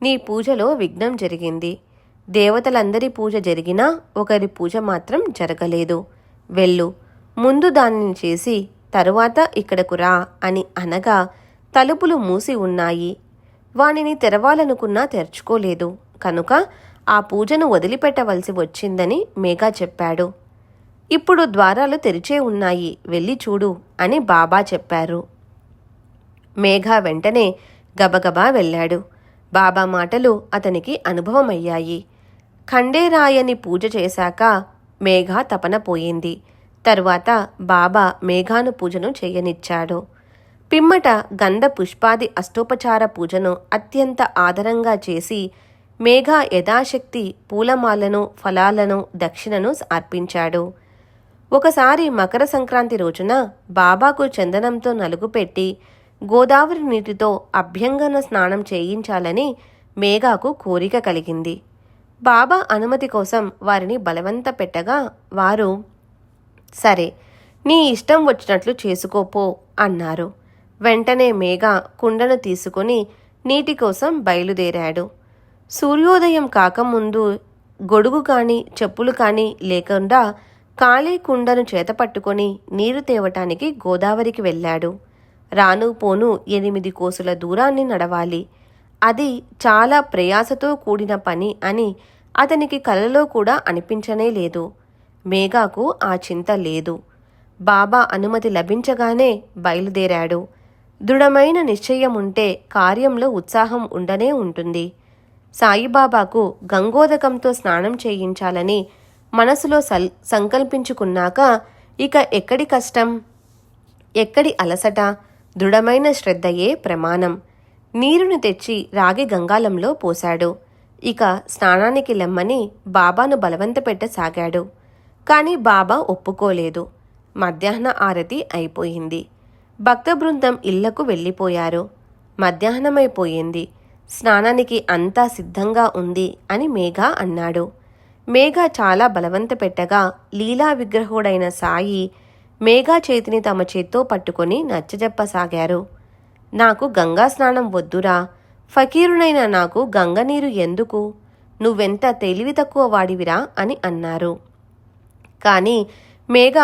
నీ పూజలో విఘ్నం జరిగింది. దేవతలందరి పూజ జరిగినా ఒకరి పూజ మాత్రం జరగలేదు. వెళ్ళు, ముందు దానిని చేసి తరువాత ఇక్కడకు రా అని అనగా తలుపులు మూసి ఉన్నాయి. వానిని తెరవాలనుకున్నా తెరుచుకోలేదు. కనుక ఆ పూజను వదిలిపెట్టవలసి వచ్చిందని మేఘ చెప్పాడు. ఇప్పుడు ద్వారాలు తెరిచే ఉన్నాయి, వెళ్ళి చూడు అని బాబా చెప్పారు. మేఘ వెంటనే గబగబా వెళ్ళాడు. బాబా మాటలు అతనికి అనుభవమయ్యాయి. ఖండేరాయని పూజ చేశాక మేఘ తపన పోయింది. తరువాత బాబా మేఘాను పూజను చేయనిచ్చాడు. పిమ్మట గంధ పుష్పాది అష్టోపచార పూజను అత్యంత ఆదరంగా చేసి మేఘ యథాశక్తి పూలమాలను ఫలాలను దక్షిణను అర్పించాడు. ఒకసారి మకర సంక్రాంతి రోజున బాబాకు చందనంతో నలుగుపెట్టి గోదావరి నీటితో అభ్యంగన స్నానం చేయించాలని మేఘాకు కోరిక కలిగింది. బాబా అనుమతి కోసం వారిని బలవంత పెట్టగా వారు, సరే, నీ ఇష్టం వచ్చినట్లు చేసుకోపో అన్నారు. వెంటనే మేఘ కుండను తీసుకుని నీటి కోసం బయలుదేరాడు. సూర్యోదయం కాకముందు గొడుగు కాని చెప్పులు కాని లేకుండా ఖాళీ కుండను చేతపట్టుకొని నీరు తేవటానికి గోదావరికి వెళ్ళాడు. రాను పోను 8 కోసుల దూరాన్ని నడవాలి. అది చాలా ప్రయాసతో కూడిన పని అని అతనికి కలలో కూడా అనిపించనే లేదు. మేఘాకు ఆ చింత లేదు. బాబా అనుమతి లభించగానే బయలుదేరాడు. దృఢమైన నిశ్చయం ఉంటే కార్యంలో ఉత్సాహం ఉండనే ఉంటుంది. సాయిబాబాకు గంగోదకంతో స్నానం చేయించాలని మనసులో సంకల్పించుకున్నాక ఇక ఎక్కడి కష్టం, ఎక్కడి అలసట, దృఢమైన శ్రద్ధయే ప్రమాణం. నీరుని తెచ్చి రాగి గంగాలంలో పోశాడు. ఇక స్నానానికి లెమ్మని బాబాను బలవంతపెట్టసాగాడు. కాని బాబా ఒప్పుకోలేదు. మధ్యాహ్న ఆరతి అయిపోయింది. భక్త బృందం ఇళ్లకు వెళ్ళిపోయారు. మధ్యాహ్నమైపోయింది. స్నానానికి అంతా సిద్ధంగా ఉంది అని మేఘ అన్నాడు. మేఘ చాలా బలవంత పెట్టగా లీలా విగ్రహుడైన సాయి మేఘా చేతిని తమ చేత్తో పట్టుకొని నచ్చజెప్పసాగారు. నాకు గంగా స్నానం వద్దురా, ఫకీరునైన నాకు గంగనీరు ఎందుకు, నువ్వెంత తెలివి తక్కువ వాడివిరా అని అన్నారు. కాని మేఘ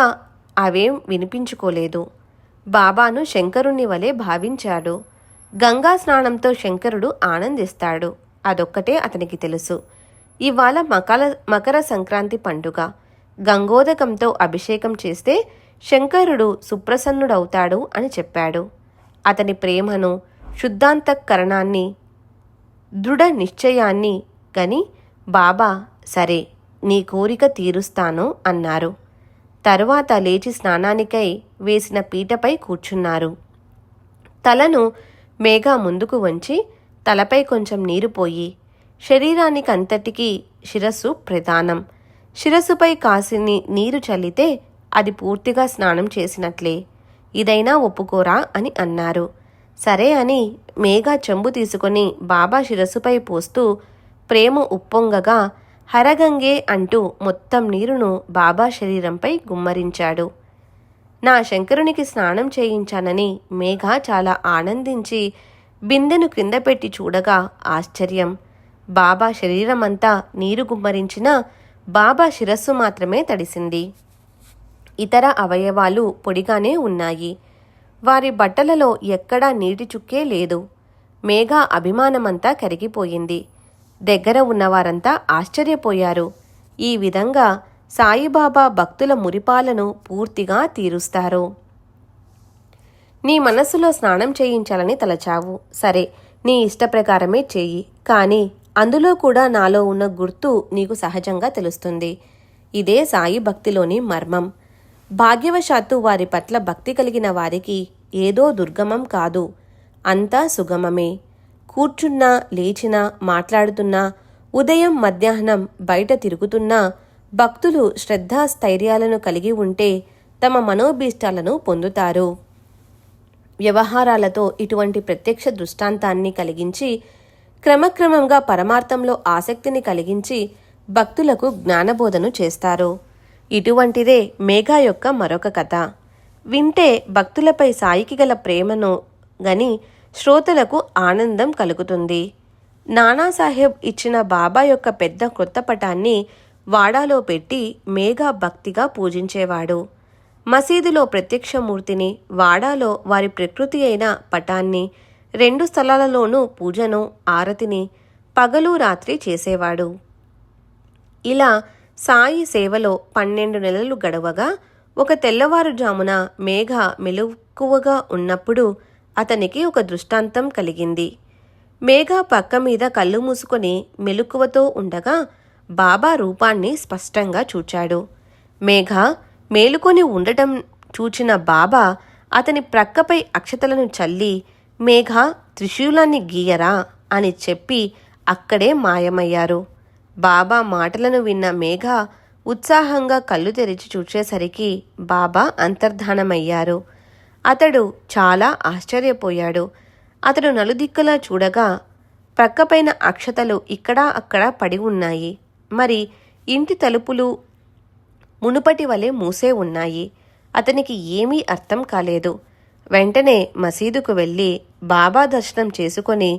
అవేం వినిపించుకోలేదు. బాబాను శంకరుని వలె భావించాడు. గంగా స్నానంతో శంకరుడు ఆనందిస్తాడు. అదొక్కటే అతనికి తెలుసు. ఇవాళ మకర సంక్రాంతి పండుగ. గంగోదకంతో అభిషేకం చేస్తే శంకరుడు సుప్రసన్నుడవుతాడు అని చెప్పాడు. అతని ప్రేమను, శుద్ధాంతఃకరణాన్ని, దృఢ నిశ్చయాన్ని గని బాబా సరే నీ కోరిక తీరుస్తాను అన్నారు. తరువాత లేచి స్నానానికై వేసిన పీటపై కూర్చున్నారు. తలను మేఘ ముందుకు వంచి తలపై కొంచెం నీరు పోయి శరీరానికంతటికీ శిరస్సు ప్రధానం. శిరస్సుపై కాసిని నీరు చల్లితే అది పూర్తిగా స్నానం చేసినట్లే. ఇదైనా ఒప్పుకోరా అని అన్నారు. సరే అని మేఘ చెంబు తీసుకొని బాబా శిరస్సుపై పోస్తూ ప్రేమ ఉప్పొంగగా హరగంగే అంటూ మొత్తం నీరును బాబా శరీరంపై గుమ్మరించాడు. నా శంకరునికి స్నానం చేయించానని మేఘ చాలా ఆనందించి బిందెను క్రింద పెట్టి చూడగా ఆశ్చర్యం. బాబా శరీరమంతా నీరు గుమ్మరించినా బాబా శిరస్సు మాత్రమే తడిసింది. ఇతర అవయవాలు పొడిగానే ఉన్నాయి. వారి బట్టలలో ఎక్కడా నీటి చుక్కే లేదు. మేఘ అభిమానమంతా కరిగిపోయింది. దగ్గర ఉన్నవారంతా ఆశ్చర్యపోయారు. ఈ విధంగా సాయిబాబా భక్తుల మురిపాలను పూర్తిగా తీరుస్తారు. నీ మనస్సులో స్నానం చేయించాలని తలచావు. సరే, నీ ఇష్టప్రకారమే చెయ్యి. కానీ అందులో కూడా నాలో ఉన్న గుర్తు నీకు సహజంగా తెలుస్తుంది. ఇదే సాయి భక్తిలోని మర్మం. భాగ్యవశాత్తు వారి పట్ల భక్తి కలిగిన వారికి ఏదో దుర్గమం కాదు, అంతా సుగమమే. కూర్చున్నా, లేచినా, మాట్లాడుతున్నా, ఉదయం మధ్యాహ్నం బయట తిరుగుతున్నా భక్తులు శ్రద్ధాస్థైర్యాలను కలిగి ఉంటే తమ మనోభీష్టాలను పొందుతారు. వ్యవహారాలతో ఇటువంటి ప్రత్యక్ష దృష్టాంతాన్ని కలిగించి క్రమక్రమంగా పరమార్థంలో ఆసక్తిని కలిగించి భక్తులకు జ్ఞానబోధను చేస్తారు. ఇటువంటిదే మేఘా యొక్క మరొక కథ. వింటే భక్తులపై సాయికి గల ప్రేమను గని శ్రోతలకు ఆనందం కలుగుతుంది. నానాసాహెబ్ ఇచ్చిన బాబా యొక్క పెద్ద క్రొత్త పటాన్ని వాడాలో పెట్టి మేఘా భక్తిగా పూజించేవాడు. మసీదులో ప్రత్యక్షమూర్తిని, వాడాలో వారి ప్రకృతి అయిన పటాన్ని, 2 స్థలాలలోనూ పూజను, ఆరతిని పగలు రాత్రి చేసేవాడు. ఇలా సాయి సేవలో 12 నెలలు గడవగా ఒక తెల్లవారుజామున మేఘ మెలకువగా ఉన్నప్పుడు అతనికి ఒక దృష్టాంతం కలిగింది. మేఘ పక్క మీద కళ్ళు మూసుకొని మెలకువతో ఉండగా బాబా రూపాన్ని స్పష్టంగా చూచాడు. మేఘ మేలుకొని ఉండటం చూచిన బాబా అతని ప్రక్కపై అక్షతలను చల్లి మేఘ త్రిశూలాన్ని గీయరా అని చెప్పి అక్కడే మాయమయ్యారు. బాబా మాటలను విన్న మేఘ ఉత్సాహంగా కళ్ళు తెరిచి చూచేసరికి బాబా అంతర్ధానమయ్యారు. అతడు చాలా ఆశ్చర్యపోయాడు. అతడు నలుదిక్కులా చూడగా ప్రక్కపైన అక్షతలు ఇక్కడా అక్కడా పడి ఉన్నాయి. మరి ఇంటి తలుపులు మునుపటి వలె మూసే ఉన్నాయి. అతనికి ఏమీ అర్థం కాలేదు. వెంటనే మసీదుకు వెళ్ళి బాబా దర్శనం చేసుకొని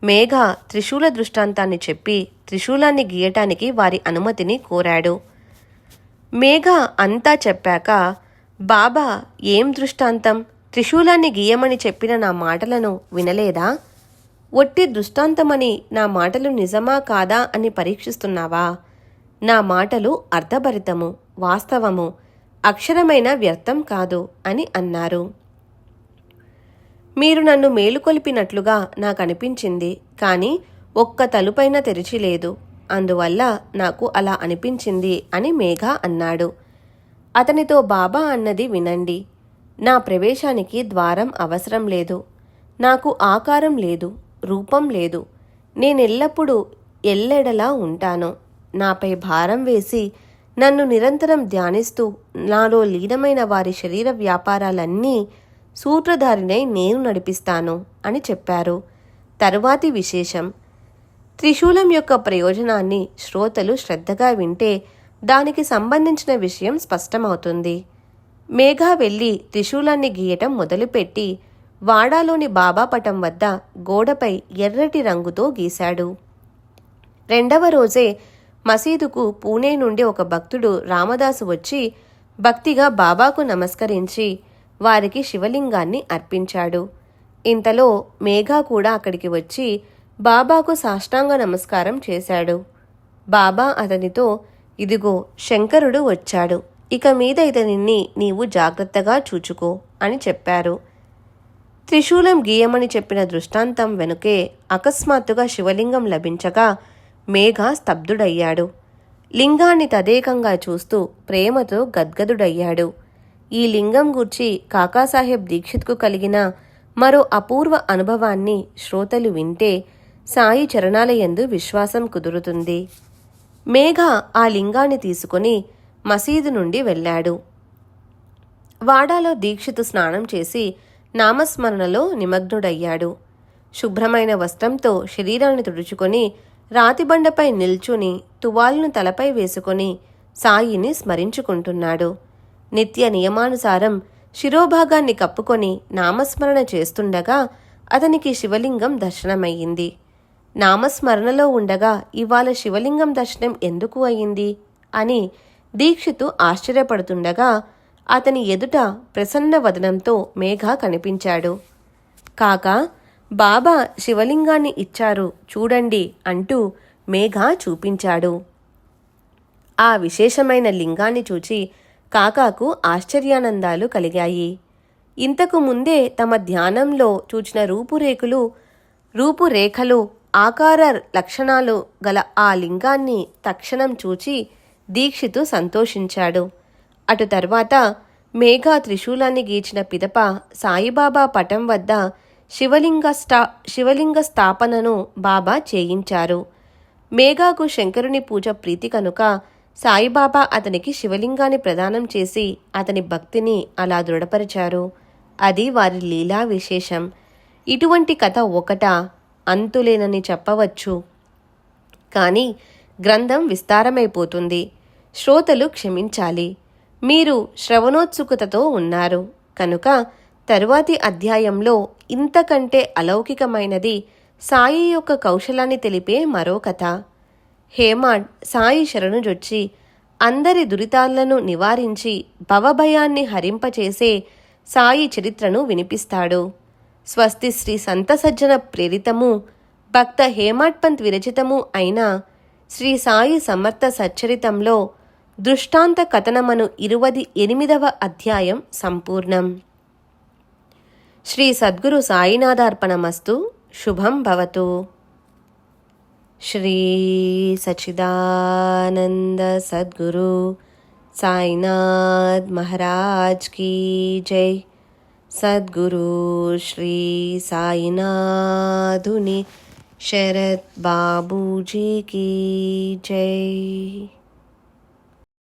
మేఘ త్రిశూల దృష్టాంతాన్ని చెప్పి త్రిశూలాన్ని గీయటానికి వారి అనుమతిని కోరాడు. మేఘ అంతా చెప్పాక బాబా ఏం దృష్టాంతం, త్రిశూలాన్ని గీయమని చెప్పిన నా మాటలను వినలేదా? ఒట్టి దృష్టాంతమని నా మాటలు నిజమా కాదా అని పరీక్షిస్తున్నావా? నా మాటలు అర్థభరితము, వాస్తవము, అక్షరమైన వ్యర్థం కాదు అని అన్నారు. మీరు నన్ను మేలుకొలిపినట్లుగా నాకనిపించింది, కానీ ఒక్క తలుపైన తెరిచిలేదు. అందువల్ల నాకు అలా అనిపించింది అని మేఘ అన్నాడు. అతనితో బాబా అన్నది వినండి. నా ప్రవేశానికి ద్వారం అవసరం లేదు. నాకు ఆకారం లేదు, రూపం లేదు. నేనెల్లప్పుడూ ఎల్లెడలా ఉంటాను. నాపై భారం వేసి నన్ను నిరంతరం ధ్యానిస్తూ నాలో లీనమైన వారి శరీర వ్యాపారాలన్నీ సూత్రధారినై నేను నడిపిస్తాను అని చెప్పారు. తరువాతి విశేషం. త్రిశూలం యొక్క ప్రయోజనాన్ని శ్రోతలు శ్రద్ధగా వింటే దానికి సంబంధించిన విషయం స్పష్టమవుతుంది. మేఘ వెళ్ళి త్రిశూలాన్ని గీయటం మొదలుపెట్టి వాడాలోని బాబా పటం వద్ద గోడపై ఎర్రటి రంగుతో గీశాడు. రెండవ రోజే మసీదుకు పూణే నుండి ఒక భక్తుడు రామదాసు వచ్చి భక్తిగా బాబాకు నమస్కరించి వారికి శివలింగాన్ని అర్పించాడు. ఇంతలో మేఘ కూడా అక్కడికి వచ్చి బాబాకు సాష్టాంగ నమస్కారం చేశాడు. బాబా అతనితో, ఇదిగో శంకరుడు వచ్చాడు, ఇక మీద ఇతనిని నీవు జాగ్రత్తగా చూచుకో అని చెప్పారు. త్రిశూలం గీయమని చెప్పిన దృష్టాంతం వెనుకే అకస్మాత్తుగా శివలింగం లభించగా మేఘ స్తబ్దుడయ్యాడు. లింగాన్ని తదేకంగా చూస్తూ ప్రేమతో గద్గదుడయ్యాడు. ఈ లింగం గూర్చి కాకాసాహెబ్ దీక్షిత్కు కలిగిన మరో అపూర్వ అనుభవాన్ని శ్రోతలు వింటే సాయి చరణాలయందు విశ్వాసం కుదురుతుంది. మేఘ ఆ లింగాన్ని తీసుకుని మసీదు నుండి వెళ్ళాడు. వాడాలో దీక్షితు స్నానం చేసి నామస్మరణలో నిమగ్నుడయ్యాడు. శుభ్రమైన వస్త్రంతో శరీరాన్ని తుడుచుకొని రాతిబండపై నిల్చుని తువాలును తలపై వేసుకొని సాయిని స్మరించుకుంటున్నాడు. నిత్య నియమానుసారం శిరోభాగాన్ని కప్పుకొని నామస్మరణ చేస్తుండగా అతనికి శివలింగం దర్శనమయ్యింది. నామస్మరణలో ఉండగా ఇవాళ శివలింగం దర్శనం ఎందుకు అయింది అని దీక్షితు ఆశ్చర్యపడుతుండగా అతని ఎదుట ప్రసన్న వదనంతో మేఘ కనిపించాడు. కాకా, బాబా శివలింగాన్ని ఇచ్చారు చూడండి అంటూ మేఘ చూపించాడు. ఆ విశేషమైన లింగాన్ని చూచి కాకాకు ఆశ్చర్యానందాలు కలిగాయి. ఇంతకు ముందే తమ ధ్యానంలో చూచిన రూపురేఖలు ఆకార లక్షణాలు గల ఆ లింగాన్ని తక్షణం చూచి దీక్షితు సంతోషించాడు. అటు తర్వాత మేఘ త్రిశూలాన్ని గీచిన పిదప సాయిబాబా పటం వద్ద శివలింగ స్థాపనను బాబా చేయించారు. మేఘకు శంకరుని పూజ ప్రీతి కనుక సాయిబాబా అతనికి శివలింగాన్ని ప్రదానం చేసి అతని భక్తిని అలా దృఢపరిచారు. అది వారి లీలా విశేషం. ఇటువంటి కథ ఒకటా, అంతులేనని చెప్పవచ్చు. కానీ గ్రంథం విస్తారమైపోతుంది. శ్రోతలు క్షమించాలి. మీరు శ్రవణోత్సుకతతో ఉన్నారు కనుక తరువాతి అధ్యాయంలో ఇంతకంటే అలౌకికమైనది సాయి యొక్క కౌశలాన్ని తెలిపే మరో కథ. హేమాడ్ సాయి శరణుజొచ్చి అందరి దురితాలను నివారించి భవభయాన్ని హరింపచేసే సాయి చరిత్రను వినిపిస్తాడు. స్వస్తి శ్రీ సంత సజ్జన ప్రేరితము భక్త హేమాడ్ పంత్ విరచితము అయిన శ్రీ సాయి సమర్థ సచ్చరితంలో దృష్టాంత కథనమను 28వ అధ్యాయం సంపూర్ణం. శ్రీ సద్గురు సాయినాథార్పణమస్తు. శుభం భవతు. శ్రీ సచ్చిదానంద సద్గురు సాయినాథ్ మహారాజ్ కీ జై. సద్గురు శ్రీ సాయినాథుని శరత్ బాబూజీ కీ జై.